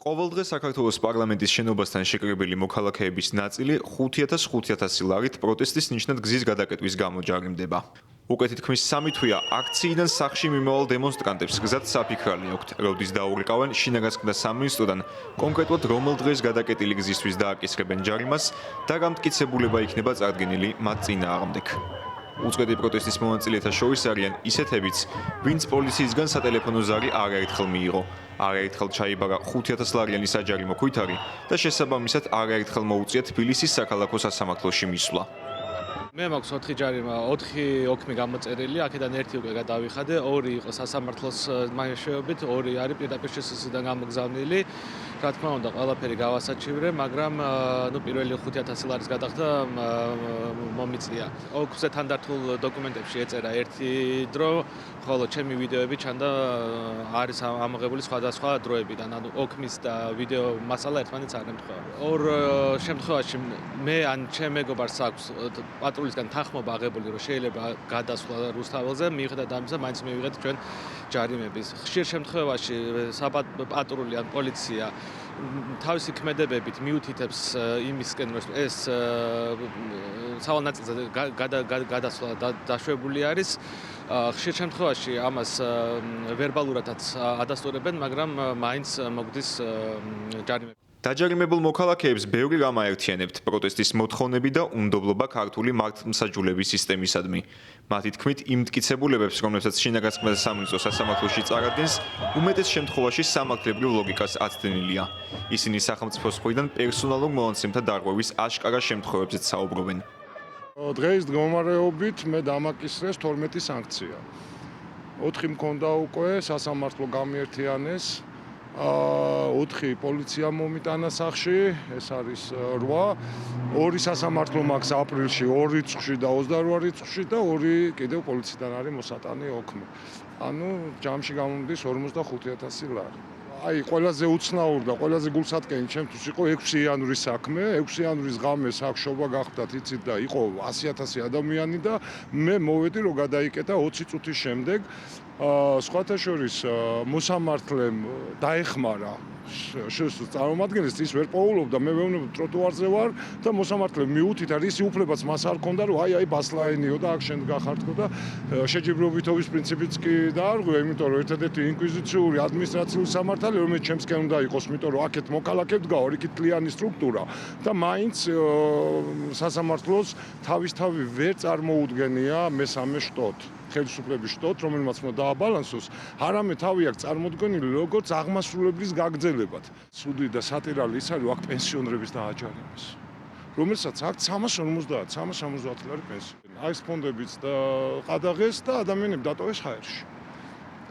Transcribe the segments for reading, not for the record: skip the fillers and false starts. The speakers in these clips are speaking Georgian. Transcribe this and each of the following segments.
ყოველდღე საქართველოს პარლამენტის შენობასთან შეკრებილი მოქალაქეების ნაწილი 5,000 ლარით პროტესტის ნიშნად გზის გადაკეტვის გამო ჯარიმდება. უკეთ თქმის სამი თვეა აქციიდან სახში მიმავალ დემონსტრანტებს გზად საფიქრალი აქვთ, როდის დაურიყავენ შინაგანსკვნელთა სამინისტროდან კონკრეტულად რომელ დღეს გადაკეტილი გზისთვის დააკისრებენ ჯარიმას და გამტკიცებულება იქნება წარდგენილი მათ წინააღმდეგ. უწყვეტი პროტესტის მონაწილეთა შორის არიან ისეთებიც, ვინც პოლიციისგან სატელეფონო ზარი არაერთხელ მიიღო, არაერთხელ ჩაიბარა 5,000 ლარიანი საჯარიმო ქვითარი და შესაბამისად არაერთხელ მოუწია თბილისის საქალაქო სასამართლოში მისვლა. მე მაქვს 4 ჯარიმა, 4 ოქმი გამოწერილი, აქედან ერთი უკვე გადავიხადე, 2 იყო სასამართლოს მეშვეობით, 2 არის პირდაპირ შესაძლებლად გამოგზავნილი. რა თქმა უნდა, ყველაფერი გავასაჩივრე, მაგრამ პირველი 5,000 ლარის გადახდა მომიწია. ოქმზე თანდართულ დოკუმენტებში ეწერა ერთი დრო, ხოლო ჩემი ვიდეოები ჩანდა არის ამოღებული სხვადასხვა დროებიდან, ანუ ოქმის და ვიდეო მასალა ერთმანეთს არ ემთხვევა. ორ შემთხვევაში მე ან ჩემ მეგობარს აქვს პატრულისგან თანხმობა აღებული, რომ შეიძლება გადასვლა რუსთაველზე, მიუხედავად ამისა, მაინც მივიღეთ ჩვენ ჯარიმების. ხშირ შემთხვევაში პატრული ან პოლიცია თავისი ქმედებებით მიუთითებს იმისკენ, რომ ეს სავალ ნაწილზე გადასვლა დაშვებული არის. ხშირ შემთხვევაში ამას ვერბალურადაც ადასტურებენ, მაგრამ მაინც მოგდის ჯარიმები. დაჯარიმებულ მოქალაქეებს ბევრი რამ აერთიანებთ პროტესტის მოთხოვნები და უნდობლობა ქართული მართლმსაჯულების სისტემისადმი. მათი თქმით, იმ მტკიცებულებებს, რომლებსაც შინაგანსკვნელთა სამინისტრო სასამართლოში წარადგენს, უმეტეს შემთხვევაში სამართლებრივ ლოგიკას აცდენილია. ისინი სახელმწიფოს მხრიდან პერსონალურ მონაცემთა დარღვევის აშკარა შემთხვევებზეც საუბრობენ. დღეს მდგომარეობით მე დამაკისრეს 12 სანქცია. 4 მქონდა უკვე სასამართლო გამიერთიანეს. 4 პოლიცია მომიტანა სახში, ეს არის 8, 2 სასამართლო მაქვს აპრილში, 2 რიცხვში და 28 რიცხვში და 2 კიდევ პოლიციიდან არის მოსატანი ოქმი. ანუ ჯამში გამომდის 45,000 ლარი. აი, ყველაზე უცნაურ და ყველაზე გულსატკენი ჩემთვის იყო 6 იანვრის საქმე. 6 იანვრის ღამე საქშობა გახდათ, იცით და იყო 100,000 ადამიანი და მე მოვედი რომ გადაიკეტა 20 წუთის შემდეგ. სხვათა შორის მოსამართლემ დაეხმარა წარმომადგენელს, ის ვერ პოულობდა, მე ვეუბნები ტროტუარზე ვარ და მოსამართლემ მიუთითა, რისი უფლებაც მას არ ჰქონდა, რომ აი ბასლაენიო და აქ შენ გახარტყო და შეჯიბრებითობის პრინციპიც კი დაარღვია, იმიტომ რომ ერთადერთი ინკვიზიციური ადმინისტრაციული სამართალი, რომელიც ჩემსკენ უნდა იყოს, იმიტომ რომ აქეთ მოქალაქე დგაო, იქით თლიანი სტრუქტურა და მაინც სასამართლოს თავისთავი ვერ წარმოუდგენია მესამე შტოთ. ხელისუფლების შტოთ, რომელმაც უნდა დააბალანსოს, არამედ თავი აქვს წარმოდგენილი როგორც აღმასრულებლის გაგრძელებად. სუდი და სატირალი ის არის, აქ პენსიონერების დააჯარიმეს, რომელსაც აქვს 350 ლარი პენსია. აი ფონდებიც და ყადაღეს და ადამიანები დატოვეს ჰაერში.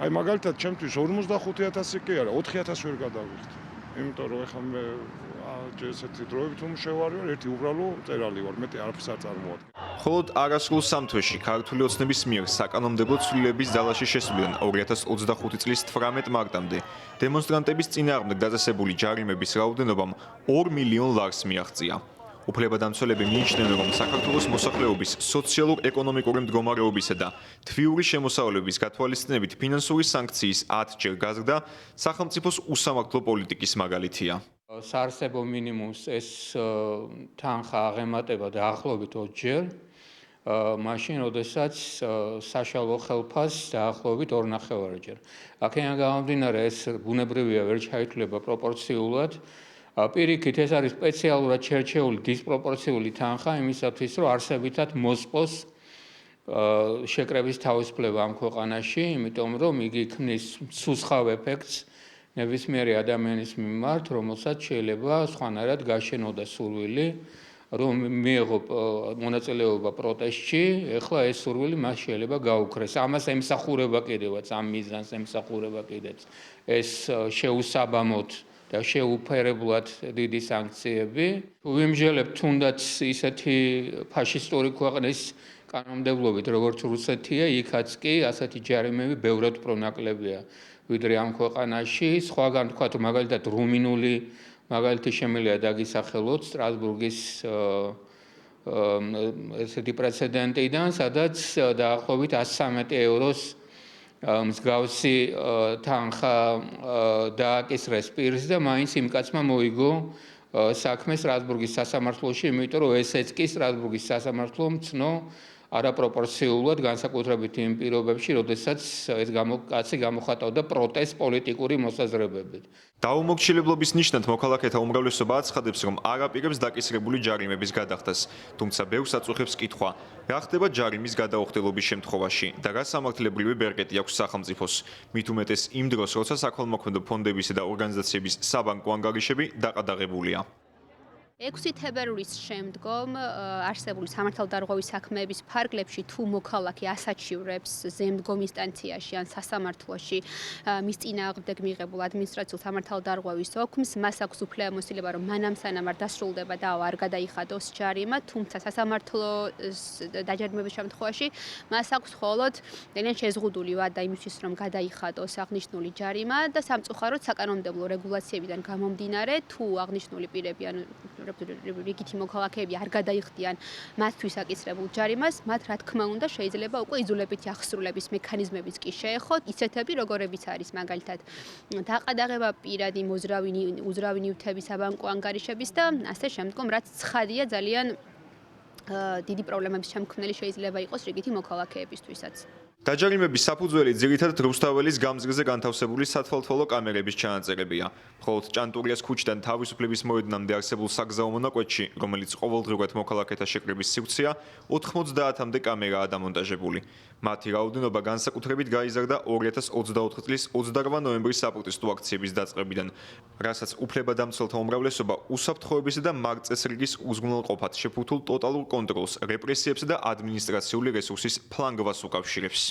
აი მაგალითად, ჩემთვის 45,000 კი არა, 4,000 ვერ გადავიხდი. იმიტომ რომ ეხლა მე ესეთი დროებით უმშევარი ვარ, ერთი უბრალო წერალი ვარ, მეტი არაფერს არ წარმოადგენ. მხოლოდ არასრულ სამთვეში ქართული ოცნების მიერ საკანონმდებლო ცვლილების ძალაში შესვლიდან 2025 წლის 18 მარტამდე დემონსტრანტების წინააღმდეგ დაწესებული ჯარიმების რაოდენობამ 2 მილიონ ლარს მიაღწია. უფლებადამცველები მიიჩნევენ, რომ საქართველოს მოსახლეობის სოციალურ-ეკონომიკური მდგომარეობისა და თვიური შემოსავლების გათვალისწინებით ფინანსური სანქციის 10 ჯერ გაზრდა სახელმწიფოს უსამართლო პოლიტიკის მაგალითია. საარსებო მინიმუმს ეს თანხა აღემატება დაახლოებით 20 ჯერ, მაშინ, როდესაც საშუალო ხელფას დაახლოებით 2,5 ჯერ. აქედან გამომდინარე, ეს ბუნებრივია, ვერ ჩაითვლება პროპორციულად. პირიქით, ეს არის სპეციალურად შერჩეული დისპროპორციული თანხა იმისათვის, რომ არსებითად მოსყოს შეკრების თავისუფლება ამ ქვეყანაში, იმიტომ რომ იგი ქმნის სუსხავ ეფექტს ნებისმიერი ადამიანის მიმართ, რომელსაც შეიძლება სხვანაირად გაშენოდა სურვილი, რომ მიეღო მონაწილეობა პროტესტში, ეხლა ეს სურვილი მას შეიძლება გაუქრეს. ამას ემსახურება კიდევაც, ამ მიზანს ემსახურება კიდეც ეს შეუსაბამოდ და შეუფერებლად დიდი სანქციები. თუ ვიმსჯელებთ თუნდაც ისეთი ფაშისტური ქვეყნის კანონმდებლობით, როგორც რუსეთია, იქაც კი ასეთი ჯარიმები ბევრად უფრო ნაკლებია, ვიდრე ამ ქვეყანაში. სხვაგან ვთქვათ, მაგალითად რუმინული მაგალითი შემიძლია დაგისახელოთ სტრასბურგის ესეთი პრეცედენტიდან, სადაც დაახლოებით 113 ევროს მსგავსი თანხა დააკისრეს პირს და მაინც იმ კაცმა მოიგო საქმე სტრასბურგის სასამართლოში, იმიტომ რომ ესეც კი სტრასბურგის სასამართლომ ცნო არაპროპორციულად განსაკუთრებით იმ პირობებში, როდესაც ეს კაცი გამოხატავდა პროტესტ პოლიტიკური მოსაზრებებით. დაუმორჩილებლობის ნიშნად მოქალაქეთა უმრავლესობა აცხადებს, რომ არ აპირებს დაკისრებული ჯარიმების გადახდას, თუმცა ბევრს აწუხებს კითხვა, რა ხდება ჯარიმის გადაუხდელობის შემთხვევაში და რა სამართლებრივი ბერკეტი აქვს სახელმწიფოს, მით უმეტეს იმ დროს, როცა საქველმოქმედო ფონდებისა და ორგანიზაციების საბანკო ანგარიშები დაყადაღებულია. 6 თებერვლის შემდგომ არსებული სამართალდარღვევის საქმეების ფარგლებში თუ მოქალაქე ასაჩივრებს ზემდგომ ინსტანციაში ან სასამართლოში მის წინააღმდეგ მიღებულ ადმინისტრაციულ სამართალდარღვევის ოქმს, მას აქვს უფლებამოსილება, რომ მანამ სანამ არ დასრულდება და არ გადაიხადოს ჯარიმა, თუმცა სასამართლოს დაჯარიმების შემთხვევაში მას აქვს მხოლოდ ძალიან შეზღუდული ვადა იმისთვის, რომ გადაიხადოს აღნიშნული ჯარიმა და სამწუხაროდ საკანონმდებლო რეგულაციებიდან გამომდინარე, თუ აღნიშნული პირები ან რიგითი მოქალაქეები არ გადაიხდიან მათთვის აკისრებულ ჯარიმას, მათ რა თქმა უნდა შეიძლება უკვე იძულებითი აღსრულების მექანიზმებიც კი შეეხოთ, ისეთები როგორებიც არის მაგალითად დაყადაღება პირადი უძრავი ნივთების საბანკო ანგარიშების და ასე შემდგომ, რაც ცხადია ძალიან დიდი პრობლემების შემქმნელი შეიძლება იყოს რიგითი მოქალაქეებისთვისაც. დაჯარიმების საფუძველი ძირითადად რუსთაველის გამზრზე განთავსებული სათვალთვალო კამერების ჩანაწერებია. მხოლოდ ჭანტურიას ქუჩიდან თავისუფლების მოედნამდე არსებულ საგზაო მონაკვეთში, რომელიც ყოველდღიურად მოქალაქეთა შეკრების სივრცეა, 90-მდე კამერაა დამონტაჟებული. მათი რაოდენობა განსაკუთრებით გაიზარდა 2024 წლის 28 ნოემბრის საპროტესტო აქციების დაწყებიდან, რასაც უფლებადამცველთა უმრავლესობა უსაფრთხოებისა და მარწესრიგის უზრუნველყოფად შეფუთულ ტოტალურ კონტროლს, რეპრესიებსა და ადმინისტრაციული რესურსის ფლანგვას უკავშირებს.